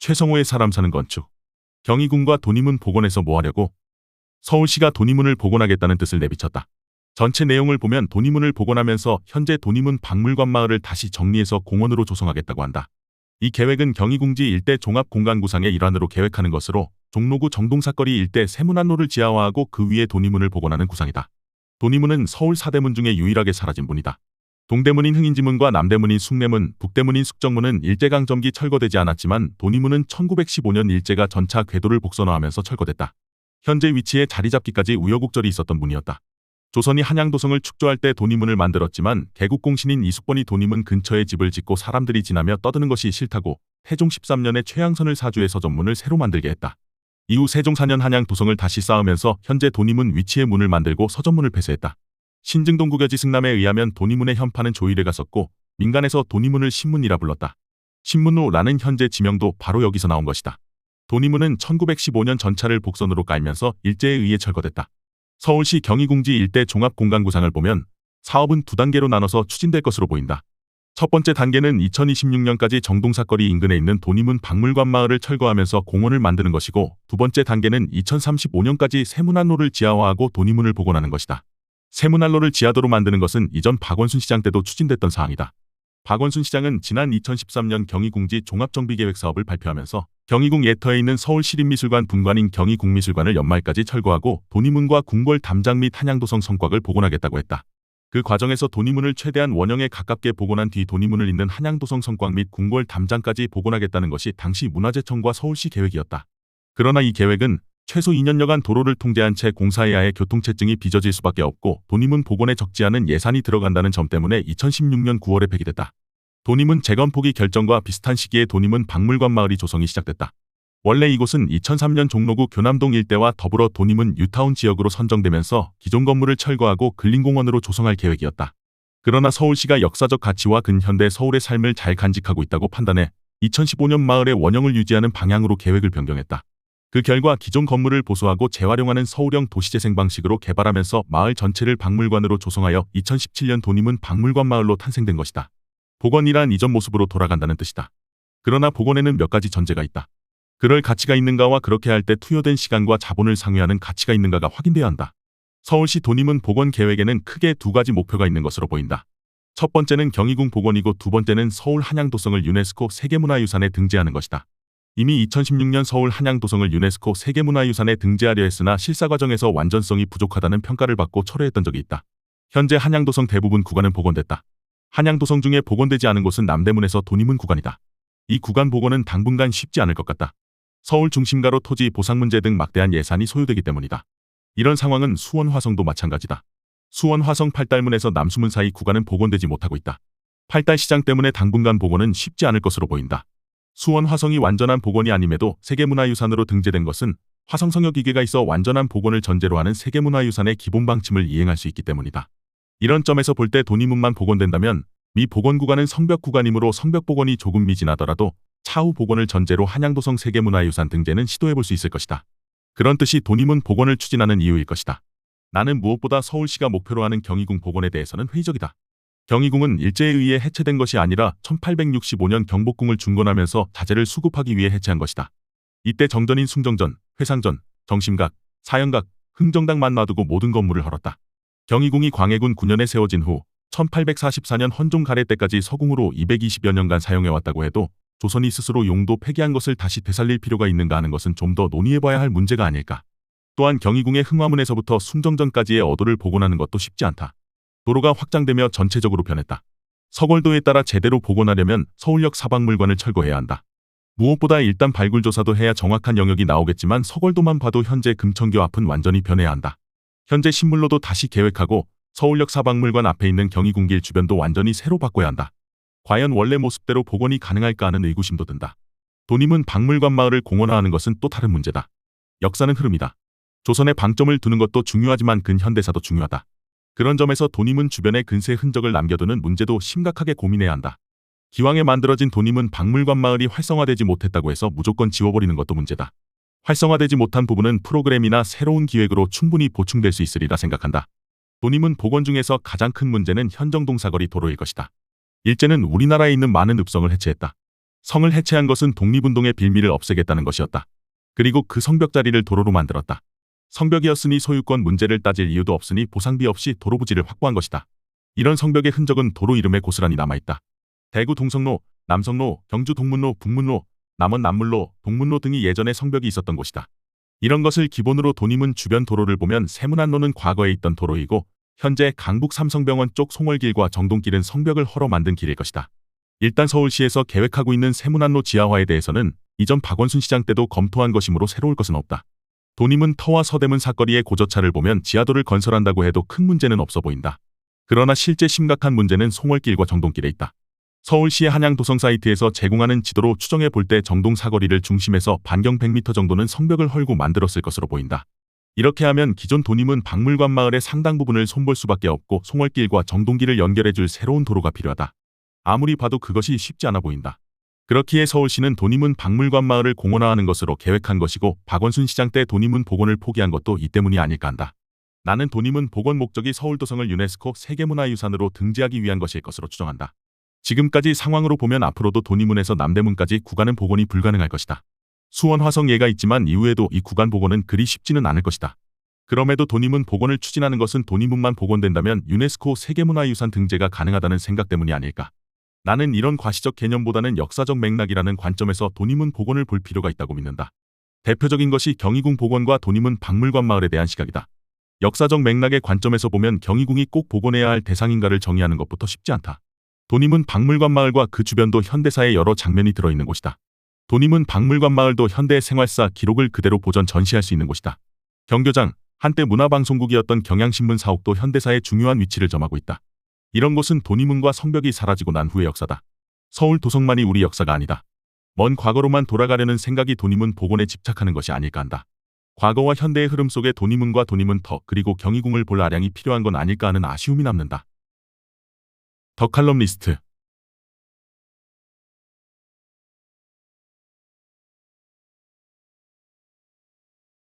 최성호의 사람 사는 건축. 경희궁과 돈이문 복원해서 뭐 하려고? 서울시가 돈이문을 복원하겠다는 뜻을 내비쳤다. 전체 내용을 보면 돈이문을 복원하면서 현재 돈이문 박물관 마을을 다시 정리해서 공원으로 조성하겠다고 한다. 이 계획은 경희궁지 일대 종합공간구상의 일환으로 계획하는 것으로 종로구 정동사거리 일대 세문안로를 지하화하고 그 위에 돈이문을 복원하는 구상이다. 돈이문은 서울 사대문 중에 유일하게 사라진 문이다. 동대문인 흥인지문과 남대문인 숭례문, 북대문인 숙정문은 일제강점기 철거되지 않았지만 돈이문은 1915년 일제가 전차 궤도를 복선화하면서 철거됐다. 현재 위치에 자리 잡기까지 우여곡절이 있었던 문이었다. 조선이 한양도성을 축조할 때 돈이문을 만들었지만 개국공신인 이숙번이 돈이문 근처에 집을 짓고 사람들이 지나며 떠드는 것이 싫다고 태종 13년에 최양선을 사주해 서전문을 새로 만들게 했다. 이후 세종 4년 한양도성을 다시 쌓으면서 현재 돈이문 위치에 문을 만들고 서전문을 폐쇄했다. 신증동 국여지 승남에 의하면 돈이문의 현판은 조이래가 썼고 민간에서 돈이문을 신문이라 불렀다. 신문로라는 현재 지명도 바로 여기서 나온 것이다. 돈이문은 1915년 전차를 복선으로 깔면서 일제에 의해 철거됐다. 서울시 경희궁지 일대 종합공간구상을 보면 사업은 두 단계로 나눠서 추진될 것으로 보인다. 첫 번째 단계는 2026년까지 정동사거리 인근에 있는 돈이문 박물관 마을을 철거하면서 공원을 만드는 것이고, 두 번째 단계는 2035년까지 세문안로를 지하화하고 돈이문을 복원하는 것이다. 세문안로를 지하도로 만드는 것은 이전 박원순 시장 때도 추진됐던 사항이다. 박원순 시장은 지난 2013년 경희궁지 종합정비계획 사업을 발표하면서 경희궁 예터에 있는 서울시립미술관 분관인 경희궁미술관을 연말까지 철거하고 돈이문과 궁궐 담장 및 한양도성 성곽을 복원하겠다고 했다. 그 과정에서 돈이문을 최대한 원형에 가깝게 복원한 뒤 돈이문을 잇는 한양도성 성곽 및 궁궐 담장까지 복원하겠다는 것이 당시 문화재청과 서울시 계획이었다. 그러나 이 계획은 최소 2년여간 도로를 통제한 채 공사해야 해 교통체증이 빚어질 수밖에 없고 돈이문 복원에 적지 않은 예산이 들어간다는 점 때문에 2016년 9월에 폐기됐다. 돈이문 재건 포기 결정과 비슷한 시기에 돈이문 박물관 마을이 조성이 시작됐다. 원래 이곳은 2003년 종로구 교남동 일대와 더불어 돈이문 뉴타운 지역으로 선정되면서 기존 건물을 철거하고 근린공원으로 조성할 계획이었다. 그러나 서울시가 역사적 가치와 근현대 서울의 삶을 잘 간직하고 있다고 판단해 2015년 마을의 원형을 유지하는 방향으로 계획을 변경했다. 그 결과 기존 건물을 보수하고 재활용하는 서울형 도시재생 방식으로 개발하면서 마을 전체를 박물관으로 조성하여 2017년 돈이문 박물관 마을로 탄생된 것이다. 복원이란 이전 모습으로 돌아간다는 뜻이다. 그러나 복원에는 몇 가지 전제가 있다. 그럴 가치가 있는가와 그렇게 할 때 투여된 시간과 자본을 상회하는 가치가 있는가가 확인돼야 한다. 서울시 돈이문 복원 계획에는 크게 두 가지 목표가 있는 것으로 보인다. 첫 번째는 경희궁 복원이고 두 번째는 서울 한양도성을 유네스코 세계문화유산에 등재하는 것이다. 이미 2016년 서울 한양도성을 유네스코 세계문화유산에 등재하려 했으나 실사 과정에서 완전성이 부족하다는 평가를 받고 철회했던 적이 있다. 현재 한양도성 대부분 구간은 복원됐다. 한양도성 중에 복원되지 않은 곳은 남대문에서 돈이문 구간이다. 이 구간 복원은 당분간 쉽지 않을 것 같다. 서울 중심가로 토지 보상 문제 등 막대한 예산이 소요되기 때문이다. 이런 상황은 수원 화성도 마찬가지다. 수원 화성 팔달문에서 남수문 사이 구간은 복원되지 못하고 있다. 팔달시장 때문에 당분간 복원은 쉽지 않을 것으로 보인다. 수원 화성이 완전한 복원이 아님에도 세계문화유산으로 등재된 것은 화성성역기계가 있어 완전한 복원을 전제로 하는 세계문화유산의 기본 방침을 이행할 수 있기 때문이다. 이런 점에서 볼 때 돈이문만 복원된다면 미 복원 구간은 성벽 구간이므로 성벽 복원이 조금 미진하더라도 차후 복원을 전제로 한양도성 세계문화유산 등재는 시도해볼 수 있을 것이다. 그런 뜻이 돈이문 복원을 추진하는 이유일 것이다. 나는 무엇보다 서울시가 목표로 하는 경희궁 복원에 대해서는 회의적이다. 경희궁은 일제에 의해 해체된 것이 아니라 1865년 경복궁을 중건하면서 자재를 수급하기 위해 해체한 것이다. 이때 정전인 숭정전, 회상전, 정심각, 사형각, 흥정당만 놔두고 모든 건물을 헐었다. 경희궁이 광해군 9년에 세워진 후 1844년 헌종 가래 때까지 서궁으로 220여 년간 사용해왔다고 해도 조선이 스스로 용도 폐기한 것을 다시 되살릴 필요가 있는가 하는 것은 좀 더 논의해봐야 할 문제가 아닐까. 또한 경희궁의 흥화문에서부터 숭정전까지의 어도를 복원하는 것도 쉽지 않다. 도로가 확장되며 전체적으로 변했다. 서골도에 따라 제대로 복원하려면 서울역 사박물관을 철거해야 한다. 무엇보다 일단 발굴조사도 해야 정확한 영역이 나오겠지만 서골도만 봐도 현재 금천교 앞은 완전히 변해야 한다. 현재 신물로도 다시 계획하고 서울역 사박물관 앞에 있는 경희궁길 주변도 완전히 새로 바꿔야 한다. 과연 원래 모습대로 복원이 가능할까 하는 의구심도 든다. 돈이문 박물관 마을을 공원화하는 것은 또 다른 문제다. 역사는 흐름이다. 조선에 방점을 두는 것도 중요하지만 근현대사도 중요하다. 그런 점에서 돈이문 주변에 근세 흔적을 남겨두는 문제도 심각하게 고민해야 한다. 기왕에 만들어진 돈이문 박물관 마을이 활성화되지 못했다고 해서 무조건 지워버리는 것도 문제다. 활성화되지 못한 부분은 프로그램이나 새로운 기획으로 충분히 보충될 수 있으리라 생각한다. 돈이문 복원 중에서 가장 큰 문제는 현정동 사거리 도로일 것이다. 일제는 우리나라에 있는 많은 읍성을 해체했다. 성을 해체한 것은 독립운동의 빌미를 없애겠다는 것이었다. 그리고 그 성벽 자리를 도로로 만들었다. 성벽이었으니 소유권 문제를 따질 이유도 없으니 보상비 없이 도로 부지를 확보한 것이다. 이런 성벽의 흔적은 도로 이름에 고스란히 남아있다. 대구 동성로, 남성로, 경주 동문로, 북문로, 남원 남물로, 동문로 등이 예전에 성벽이 있었던 곳이다. 이런 것을 기본으로 도림은 주변 도로를 보면 세문안로는 과거에 있던 도로이고 현재 강북 삼성병원 쪽 송월길과 정동길은 성벽을 헐어 만든 길일 것이다. 일단 서울시에서 계획하고 있는 세문안로 지하화에 대해서는 이전 박원순 시장 때도 검토한 것이므로 새로울 것은 없다. 도림은 터와 서대문 사거리의 고저차를 보면 지하도를 건설한다고 해도 큰 문제는 없어 보인다. 그러나 실제 심각한 문제는 송월길과 정동길에 있다. 서울시의 한양도성 사이트에서 제공하는 지도로 추정해 볼 때 정동 사거리를 중심에서 반경 100m 정도는 성벽을 헐고 만들었을 것으로 보인다. 이렇게 하면 기존 도림은 박물관 마을의 상당 부분을 손볼 수밖에 없고 송월길과 정동길을 연결해줄 새로운 도로가 필요하다. 아무리 봐도 그것이 쉽지 않아 보인다. 그렇기에 서울시는 도림은 박물관 마을을 공원화하는 것으로 계획한 것이고 박원순 시장 때 도림은 복원을 포기한 것도 이 때문이 아닐까 한다. 나는 도림은 복원 목적이 서울도성을 유네스코 세계문화유산으로 등재하기 위한 것일 것으로 추정한다. 지금까지 상황으로 보면 앞으로도 도림문에서 남대문까지 구간은 복원이 불가능할 것이다. 수원 화성 예가 있지만 이후에도 이 구간 복원은 그리 쉽지는 않을 것이다. 그럼에도 도림문 복원을 추진하는 것은 도림문만 복원된다면 유네스코 세계문화유산 등재가 가능하다는 생각 때문이 아닐까. 나는 이런 과시적 개념보다는 역사적 맥락이라는 관점에서 도림문 복원을 볼 필요가 있다고 믿는다. 대표적인 것이 경희궁 복원과 도림문 박물관 마을에 대한 시각이다. 역사적 맥락의 관점에서 보면 경희궁이 꼭 복원해야 할 대상인가를 정의하는 것부터 쉽지 않다. 도림문 박물관 마을과 그 주변도 현대사의 여러 장면이 들어있는 곳이다. 도림문 박물관 마을도 현대 생활사 기록을 그대로 보존 전시할 수 있는 곳이다. 경교장, 한때 문화방송국이었던 경향신문 사옥도 현대사의 중요한 위치를 점하고 있다. 이런 곳은 도림문과 성벽이 사라지고 난 후의 역사다. 서울 도성만이 우리 역사가 아니다. 먼 과거로만 돌아가려는 생각이 도림문 복원에 집착하는 것이 아닐까 한다. 과거와 현대의 흐름 속에 도림문과 도림문터 그리고 경희궁을 볼 아량이 필요한 건 아닐까 하는 아쉬움이 남는다. 더 칼럼니스트